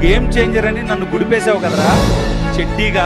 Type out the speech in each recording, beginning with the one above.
Game changer అని నన్ను గుడిపేసావు కదరా చెట్టీగా.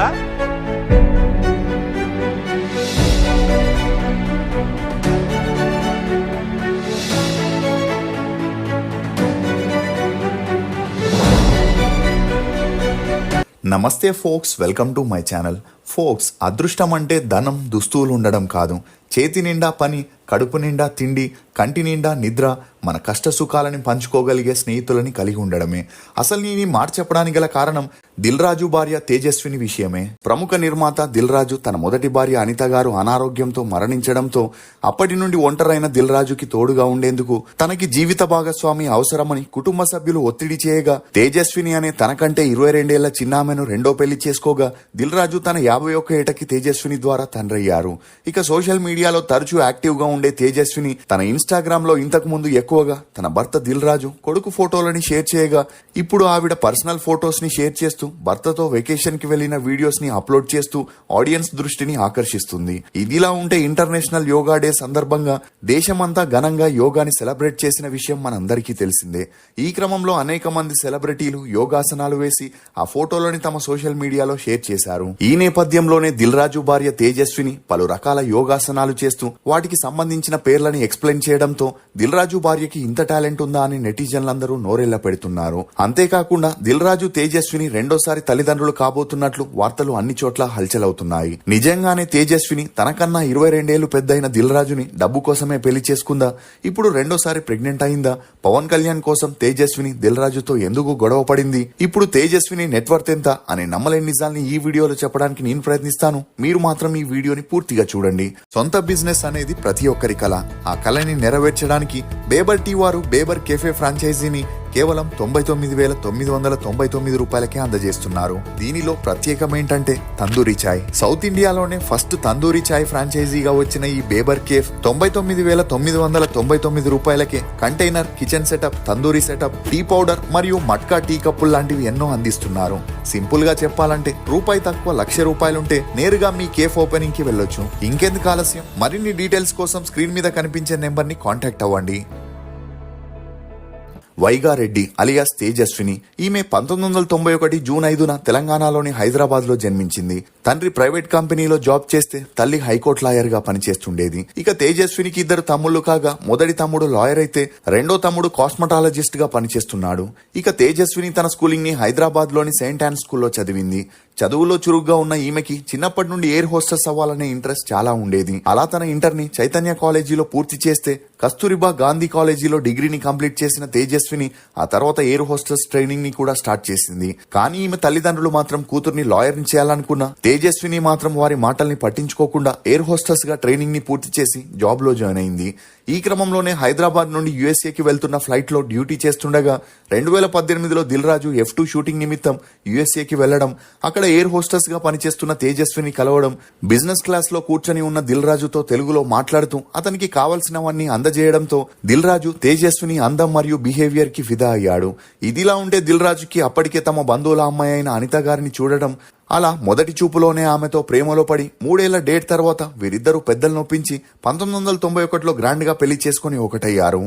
నమస్తే folks, welcome to my channel. Folks, అదృష్టం అంటే ధనం, దుస్తువులు ఉండడం కాదు. చేతి నిండా పని, కడుపు నిండా తిండి, కంటి నిండా నిద్ర, మన కష్ట సుఖాలని పంచుకోగలిగే స్నేహితులని కలిగి ఉండడమే. అసలు నేను ఈ మాట చెప్పడానికి గల కారణం దిల్ రాజు భార్య తేజస్విని విషయమే. ప్రముఖ నిర్మాత దిల్ రాజు తన మొదటి భార్య అనిత గారు అనారోగ్యంతో మరణించడంతో అప్పటి నుండి ఒంటరైన దిల్ రాజుకి తోడుగా ఉండేందుకు తనకి జీవిత భాగస్వామి అవసరమని కుటుంబ సభ్యులు ఒత్తిడి చేయగా తేజస్విని అనే తనకంటే 22 ఏళ్ల చిన్నామెను రెండో పెళ్లి చేసుకోగా దిల్ రాజు తన 51 ఏటకి తేజస్విని ద్వారా తండ్రయ్యారు. ఇక సోషల్ మీడియాలో తరచూ యాక్టివ్ గా ఉండే తేజస్విని తన ఇన్స్టాగ్రామ్ లో ఇంతకు ముందు ఎక్కువగా తన భర్త దిల్ రాజు కొడుకు ఫోటోలని షేర్ చేయగా ఇప్పుడు ఆవిడ పర్సనల్ ఫోటోస్ ని షేర్ చేస్తూ భర్తతో వెకేషన్ కి వెళ్లిన వీడియోస్ ని అప్లోడ్ చేస్తూ ఆడియన్స్ దృష్టిని ఆకర్షిస్తుంది. ఇదిలా ఉంటే ఇంటర్నేషనల్ యోగా డే సందర్భంగా దేశమంతా ఘనంగా యోగాని సెలబ్రేట్ చేసిన విషయం మనందరికీ తెలిసిందే. ఈ క్రమంలో అనేక మంది సెలబ్రిటీలు యోగాసనాలు వేసి ఆ ఫోటోలని తమ సోషల్ మీడియాలో షేర్ చేశారు. ఈ నేపథ్యంలోనే దిల్ రాజు భార్య తేజస్విని పలు రకాల యోగాసనాలు చేస్తూ వాటికి సంబంధించిన పేర్లని ఎక్స్ప్లెయిన్ చేయడంతో దిల్ రాజు భార్యకి ఇంత టాలెంట్ ఉందా అని నెటిజన్లందరూ నోరెళ్ల పెడుతున్నారు. అంతేకాకుండా దిల్ రాజు తేజస్విని రెండోసారి తల్లిదండ్రులు కాబోతున్నట్లు వార్తలు అన్ని చోట్ల హల్చలవుతున్నాయి. నిజంగానే తేజస్విని తనకన్నా 22 ఏళ్లు పెద్దయిన దిల్ రాజుని డబ్బు కోసమే పెళ్లి చేసుకుందా? ఇప్పుడు రెండోసారి ప్రెగ్నెంట్ అయిందా? పవన్ కళ్యాణ్ కోసం తేజస్విని దిల్ రాజుతో ఎందుకు గొడవ పడింది? ఇప్పుడు తేజస్విని నెట్వర్త్ ఎంత అనే నమ్మలేని నిజాల్ని ఈ వీడియోలో చెప్పడానికి నేను ప్రయత్నిస్తాను. మీరు మాత్రం ఈ వీడియోని పూర్తిగా చూడండి. సొంత బిజినెస్ అనేది ప్రతి ఒక్కరి కల. ఆ కళని నెరవేర్చడానికి బేబర్ టీ వారు బేబర్ కేఫే ఫ్రాంచైజీని కేవలం 99,999 రూపాయలకే అందజేస్తున్నారు. దీనిలో ప్రత్యేకమేంటంటే తందూరి చాయ్. సౌత్ ఇండియాలోనే ఫస్ట్ తందూరి చాయ్ ఫ్రాంచైజీగా వచ్చిన ఈ బేబర్ కేఫ్ 99,999 రూపాయలకే container, kitchen setup, tandoori setup, tea powder మరియు మట్కా టీ కప్పులు లాంటివి ఎన్నో అందిస్తున్నారు. సింపుల్ గా చెప్పాలంటే రూపాయి తక్కువ ₹1,00,000 నేరుగా మీ కేఫ్ ఓపెనింగ్ కి వెళ్ళొచ్చు. ఇంకెందుకు ఆలస్యం? మరిన్ని డీటెయిల్స్ కోసం స్క్రీన్ మీద కనిపించే నెంబర్ ని కాంటాక్ట్ అవ్వండి. వైగారెడ్డి అలియాస్ తేజస్విని. ఈమె 1991 జూన్ 5న తెలంగాణలోని హైదరాబాద్ లో జన్మించింది. తండ్రి ప్రైవేట్ కంపెనీలో జాబ్ చేస్తే తల్లి హైకోర్టు లాయర్ గా పనిచేస్తుండేది. ఇక తేజస్వినికి 2 తమ్ముళ్లు కాగా మొదటి తమ్ముడు లాయర్ అయితే రెండో తమ్ముడు కాస్మెటాలజిస్ట్ గా పనిచేస్తున్నాడు. ఇక తేజస్విని తన స్కూలింగ్ ని హైదరాబాద్ లోని సెయింట్ యాన్ స్కూల్లో చదివింది. చదువులో చురుగ్గా ఉన్న ఈమెకి చిన్నప్పటి నుండి ఎయిర్ హోస్టెస్ అవ్వాలనే ఇంట్రెస్ట్ చాలా ఉండేది. అలా తన ఇంటర్ ని చైతన్య కాలేజీలో పూర్తి చేస్తే కస్తూరిబా గాంధీ కాలేజీలో డిగ్రీని కంప్లీట్ చేసిన తేజస్విని ఆ తర్వాత ఎయిర్ హోస్టెస్ ట్రైనింగ్ ని కూడా స్టార్ట్ చేసింది. కానీ ఈమె తల్లిదండ్రులు మాత్రం కూతుర్ని లాయర్ ని చేయాలనుకున్న తేజస్విని మాత్రం వారి మాటల్ని పట్టించుకోకుండా ఎయిర్ హోస్టెస్ గా ట్రైనింగ్ ని పూర్తి చేసి జాబ్ లో జాయిన్ అయింది. ఈ క్రమంలోనే హైదరాబాద్ నుండి యుఎస్ఏకి వెళ్తున్న ఫ్లైట్ లో డ్యూటీ చేస్తుండగా 2018లో దిల్ రాజు F2 షూటింగ్ నిమిత్తం యుఎస్ఏకి వెళ్లడం, అక్కడ ఎయిర్ హోస్టెస్ గా పనిచేస్తున్న తేజస్విని కలవడం, బిజినెస్ క్లాస్ లో కూర్చొని ఉన్న దిల్ రాజుతో తెలుగులో మాట్లాడుతూ అతనికి కావలసినవన్నీ అందజేయడంతో దిల్ రాజు తేజస్విని అందం మరియు బిహేవియర్ కి ఫిదా అయ్యాడు. ఇదిలా ఉంటే దిల్ రాజుకి అప్పటికే తమ బంధువుల అమ్మాయి అయిన అనిత గారిని చూడడం, అలా మొదటి చూపులోనే ఆమెతో ప్రేమలో పడి 3 ఏళ్ల డేట్ తర్వాత వీరిద్దరూ పెద్దలు నొప్పించి 1991లో గ్రాండ్ గా పెళ్లి చేసుకుని ఒకటయ్యారు.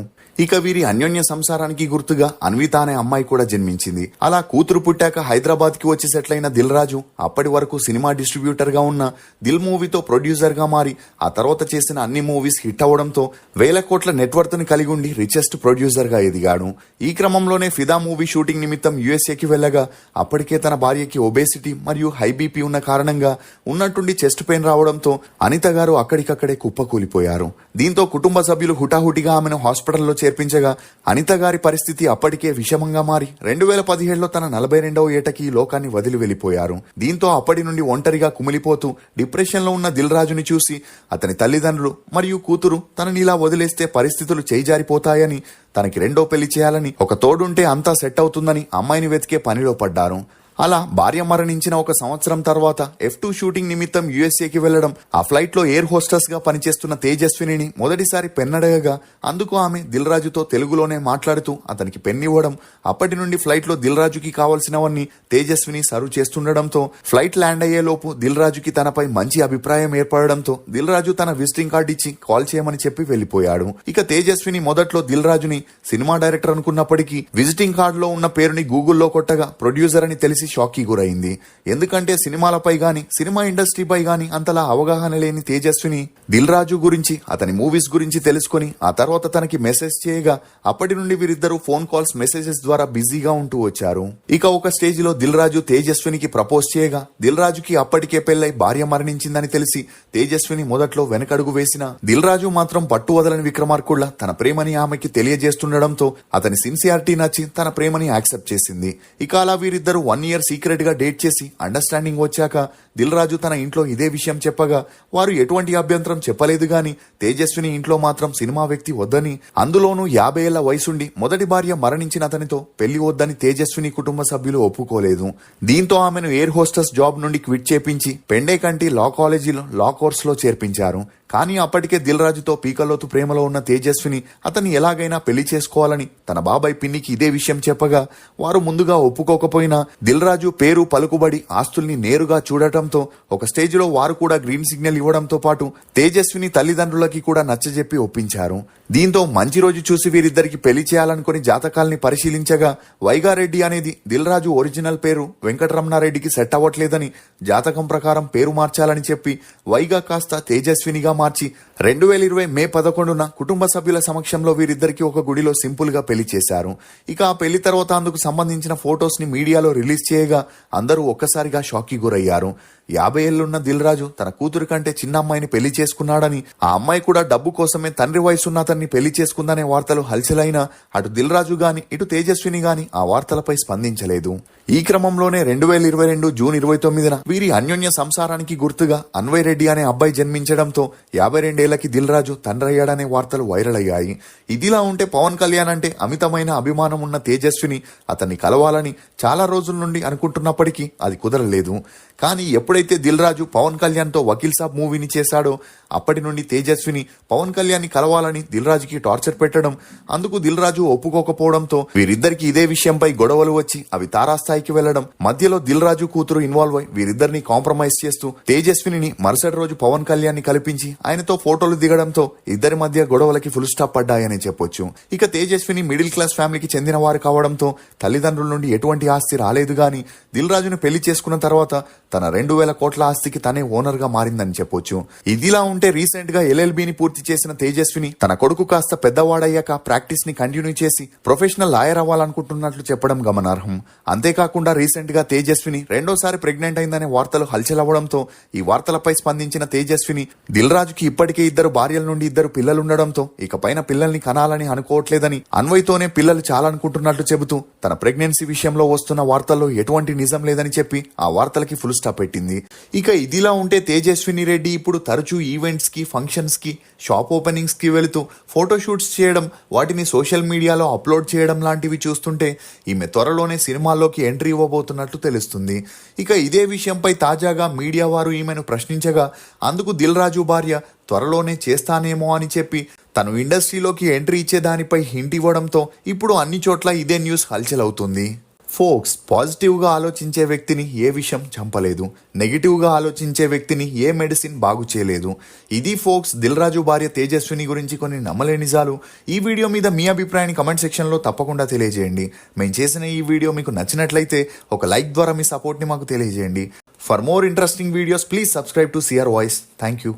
ఇక వీరి అన్యోన్య సంసారానికి గుర్తుగా అన్విత అనే అమ్మాయి కూడా జన్మించింది. అలా కూతురు పుట్టాక హైదరాబాద్ కి వచ్చి సెటిల్ అయిన దిల్ రాజు అప్పటి వరకు సినిమా డిస్ట్రిబ్యూటర్ గా ఉన్న దిల్ మూవీతో ప్రొడ్యూసర్ గా మారి ఆ తర్వాత చేసిన అన్ని మూవీస్ హిట్ అవడంతో 1,000 కోట్ల నెట్వర్త్ ని కలిగి ఉండి రిచెస్ట్ ప్రొడ్యూసర్ గా ఎదిగాడు. ఈ క్రమంలోనే ఫిదా మూవీ షూటింగ్ నిమిత్తం యుఎస్ఏకి వెళ్లగా అప్పటికే తన భార్యకి ఒబేసిటీ మరియు హై బీపీ ఉన్న కారణంగా ఉన్నట్టుండి చెస్ట్ పెయిన్ రావడంతో అనిత గారు అక్కడికక్కడే కుప్పకూలిపోయారు. దీంతో కుటుంబ సభ్యులు హుటాహుటిగా ఆమెను హాస్పిటల్లో చేర్పించగా అనిత గారి పరిస్థితి అప్పటికే విషమంగా మారి 2017లో తన 42వ ఏటకి ఈ లోకాన్ని వదిలి వెళ్లిపోయారు. దీంతో అప్పటి నుండి ఒంటరిగా కుమిలిపోతూ డిప్రెషన్ లో ఉన్న దిల్ రాజుని చూసి అతని తల్లిదండ్రులు మరియు కూతురు తనని ఇలా వదిలేస్తే పరిస్థితులు చేయిజారిపోతాయని, తనకి రెండో పెళ్లి చేయాలని, ఒక తోడుంటే అంతా సెట్ అవుతుందని అమ్మాయిని వెతికే పనిలో పడ్డారు. అలా భార్య మరణించిన ఒక సంవత్సరం తర్వాత F2 షూటింగ్ నిమిత్తం యుఎస్ఏకి వెళ్లడం, ఆ ఫ్లైట్ లో ఎయిర్ హోస్టెస్ గా పనిచేస్తున్న తేజస్వినిని మొదటిసారి పెన్నడగగా అందుకు ఆమె దిల్ రాజుతో తెలుగులోనే మాట్లాడుతూ అతనికి పెన్నివ్వడం, అప్పటి నుండి ఫ్లైట్ లో దిల్ రాజుకి కావలసినవన్నీ తేజస్విని సర్వ్ చేస్తుండడంతో ఫ్లైట్ ల్యాండ్ అయ్యే లోపు దిల్ రాజుకి తనపై మంచి అభిప్రాయం ఏర్పడడంతో దిల్ రాజు తన విజిటింగ్ కార్డు ఇచ్చి కాల్ చేయమని చెప్పి వెళ్లిపోయాడు. ఇక తేజస్విని మొదట్లో దిల్ రాజుని సినిమా డైరెక్టర్ అనుకున్నప్పటికీ విజిటింగ్ కార్డులో ఉన్న పేరుని గూగుల్లో కొట్టగా ప్రొడ్యూసర్ అని తెలిసి షాక్ కి గురైంది. ఎందుకంటే సినిమాలపై గాని సినిమా ఇండస్ట్రీపై గాని అంతలా అవగాహన లేని తేజస్విని దిల్ రాజు గురించి, అతని మూవీస్ గురించి తెలుసుకుని ఆ తర్వాత తనకి మెసేజ్ చేయగా అప్పటి నుండి వీరిద్దరూ ఫోన్ కాల్స్, మెసేజెస్ ద్వారా బిజీగా ఉంటూ వచ్చారు. ఇక ఒక స్టేజ్ లో దిల్ రాజు తేజస్వినికి ప్రపోజ్ చేయగా దిల్ రాజుకి అప్పటికే పెళ్లై భార్య మరణించిందని తెలిసి తేజస్విని మొదట్లో వెనకడుగు వేసిన దిల్ రాజు మాత్రం పట్టు వదలని విక్రమార్కుళ్ల తన ప్రేమని ఆమెకి తెలియజేస్తుండడంతో అతని సిన్సియారిటీ నచ్చి తన ప్రేమని యాక్సెప్ట్ చేసింది. ఇక అలా వీరిద్దరూ 1 year సీక్రెట్ గా డేట్ చేసి అండర్స్టాండింగ్ వచ్చాక దిల్ రాజు తన ఇంట్లో ఇదే విషయం చెప్పగా వారు ఎటువంటి అభ్యంతరం చెప్పలేదు గాని తేజస్విని ఇంట్లో మాత్రం సినిమా వ్యక్తి వద్దని, అందులోనూ 50 ఏళ్ల వయసుండి మొదటి భార్య మరణించిన అతనితో పెళ్లి వద్దని తేజస్విని కుటుంబ సభ్యులు ఒప్పుకోలేదు. దీంతో ఆమెను ఎయిర్ హోస్టెస్ జాబ్ నుండి క్విట్ చేపించి పెండే కంటి లా కాలేజీలో లా కోర్స్ లో చేర్పించారు. కానీ అప్పటికే దిల్ రాజుతో పీకల్లోతు ప్రేమలో ఉన్న తేజస్విని అతన్ని ఎలాగైనా పెళ్లి చేసుకోవాలని తన బాబాయ్ పిన్నికి ఇదే విషయం చెప్పగా వారు ముందుగా ఒప్పుకోకపోయినా దిల్ రాజు పేరు, పలుకుబడి, ఆస్తుల్ని నేరుగా చూడటంతో ఒక స్టేజ్ లో వారు కూడా గ్రీన్ సిగ్నల్ ఇవ్వడంతో పాటు తేజస్విని తల్లిదండ్రులకి కూడా నచ్చజెప్పి ఒప్పించారు. దీంతో మంచి రోజు చూసి వీరిద్దరికి పెళ్లి చేయాలనుకుని జాతకాల్ని పరిశీలించగా వైగారెడ్డి అనేది దిల్ రాజు ఒరిజినల్ పేరు వెంకటరమణారెడ్డికి సెట్ అవ్వట్లేదని జాతకం ప్రకారం పేరు మార్చాలని చెప్పి వైగా కాస్త తేజస్వినిగా మార్చి 2020 మే 11న కుటుంబ సభ్యుల సమక్షంలో వీరిద్దరికి ఒక గుడిలో సింపుల్ గా పెళ్లి చేశారు. ఇక ఆ పెళ్లి తర్వాత అందుకు సంబంధించిన ఫొటోస్ ని మీడియాలో రిలీజ్ చేయగా అందరూ ఒక్కసారిగా షాక్ కి గురయ్యారు. 50 ఏళ్లున్న దిల్ రాజు తన కూతురు కంటే చిన్న అమ్మాయిని పెళ్లి చేసుకున్నాడని, ఆ అమ్మాయి కూడా డబ్బు కోసమే తండ్రి వయసున్న అతన్ని పెళ్లి చేసుకుందనే వార్తలు హల్చలైనా అటు దిల్ రాజు గాని ఇటు తేజస్విని గాని ఆ వార్తలపై స్పందించలేదు. ఈ క్రమంలోనే 2022 జూన్ 29న వీరి అన్యోన్య సంసారానికి గుర్తుగా అన్వయ్ రెడ్డి అనే అబ్బాయి జన్మించడంతో 52 ఏళ్లకి దిల్ రాజు తండ్రయ్యాడనే వార్తలు వైరల్ అయ్యాయి. ఇదిలా ఉంటే పవన్ కళ్యాణ్ అంటే అమితమైన అభిమానం ఉన్న తేజస్విని అతన్ని కలవాలని చాలా రోజుల నుండి అనుకుంటున్నప్పటికీ అది కుదరలేదు. కానీ ఎప్పుడైతే దిల్ రాజు పవన్ కళ్యాణ్ తో వకీల్ సాబ్ మూవీని చేశాడో అప్పటి నుండి తేజస్విని పవన్ కళ్యాణ్ ని కలవాలని దిల్ రాజుకి టార్చర్ పెట్టడం, అందుకు దిల్ రాజు ఒప్పుకోకపోవడంతో వీరిద్దరికి ఇదే విషయంపై గొడవలు వచ్చి అవి తారాస్థాయికి వెళ్లడం, మధ్యలో దిల్ రాజు కూతురు ఇన్వాల్వ్ అయి వీరిద్దరిని కాంప్రమైజ్ చేస్తూ తేజస్విని మరుసటి రోజు పవన్ కళ్యాణ్ ని కల్పించి ఆయనతో ఫోటోలు దిగడంతో ఇద్దరి మధ్య గొడవలకి ఫుల్ స్టాప్ పడ్డాయని చెప్పొచ్చు. ఇక తేజస్విని మిడిల్ క్లాస్ ఫ్యామిలీకి చెందిన వారు కావడంతో తల్లిదండ్రుల నుండి ఎటువంటి ఆస్తి రాలేదు గాని దిల్ రాజును పెళ్లి చేసుకున్న తర్వాత తన 2000 కోట్ల ఆస్తికి తనే ఓనర్ గా మారిందని చెప్పొచ్చు. ఇదిలా ఉంటే రీసెంట్ గా LLBని పూర్తి చేసిన తేజస్విని తన కొడుకు కాస్త పెద్దవాడయ్యాక ప్రాక్టీస్ ని కంటిన్యూ చేసి ప్రొఫెషనల్ లాయర్ అవ్వాలనుకుంటున్నట్లు చెప్పడం గమనార్హం. అంతేకాకుండా రీసెంట్ గా తేజస్విని రెండోసారి ప్రెగ్నెంట్ అయిందనే వార్తలు హల్చలవ్వడంతో ఈ వార్తలపై స్పందించిన తేజస్విని దిల్ రాజుకి ఇప్పటికే 2 భార్యల నుండి 2 పిల్లలుండడంతో ఇక పైన పిల్లల్ని కనాలని అనుకోవట్లేదని, అన్వయ్తోనే పిల్లలు చాలనుకుంటున్నట్లు చెబుతూ తన ప్రెగ్నెన్సీ విషయంలో వస్తున్న వార్తల్లో ఎటువంటి నిజం లేదని చెప్పి ఆ వార్తలకి ఫుల్ స్టాప్ పెట్టింది. ఇక ఇదిలా ఉంటే తేజస్విని రెడ్డి ఇప్పుడు తరచూ ఈవెంట్స్ కి, ఫంక్షన్స్ కి, షాప్ ఓపెనింగ్స్ కి వెళుతూ ఫోటోషూట్స్ చేయడం, వాటిని సోషల్ మీడియాలో అప్లోడ్ చేయడం లాంటివి చూస్తుంటే ఈమె త్వరలోనే సినిమాల్లోకి ఎంట్రీ ఇవ్వబోతున్నట్లు తెలుస్తుంది. ఇక ఇదే విషయంపై తాజాగా మీడియా వారు ఈమెను ప్రశ్నించగా అందుకు దిల్ రాజు భార్య త్వరలోనే చేస్తానేమో అని చెప్పి తను ఇండస్ట్రీలోకి ఎంట్రీ ఇచ్చే దానిపై హింట్ ఇవ్వడంతో ఇప్పుడు అన్ని చోట్ల ఇదే న్యూస్ హల్చల్ అవుతుంది. ఫోక్స్, పాజిటివ్ గా ఆలోచించే వ్యక్తిని ఏ విషయం చంపలేదు, నెగిటివ్ గా ఆలోచించే వ్యక్తిని ఏ మెడిసిన్ బాగు చేయలేదు. ఇది ఫోక్స్ దిల్ రాజు భార్య తేజస్విని గురించి కొన్ని నమ్మలేని నిజాలు. ఈ వీడియో మీద మీ అభిప్రాయాన్ని కమెంట్ సెక్షన్ లో తప్పకుండా తెలియజేయండి. మేము చేసిన ఈ వీడియో మీకు నచ్చినట్లయితే ఒక లైక్ ద్వారా మీ సపోర్ట్ ని మాకు తెలియజేయండి. For more interesting videos please subscribe to CR Voice. Thank you.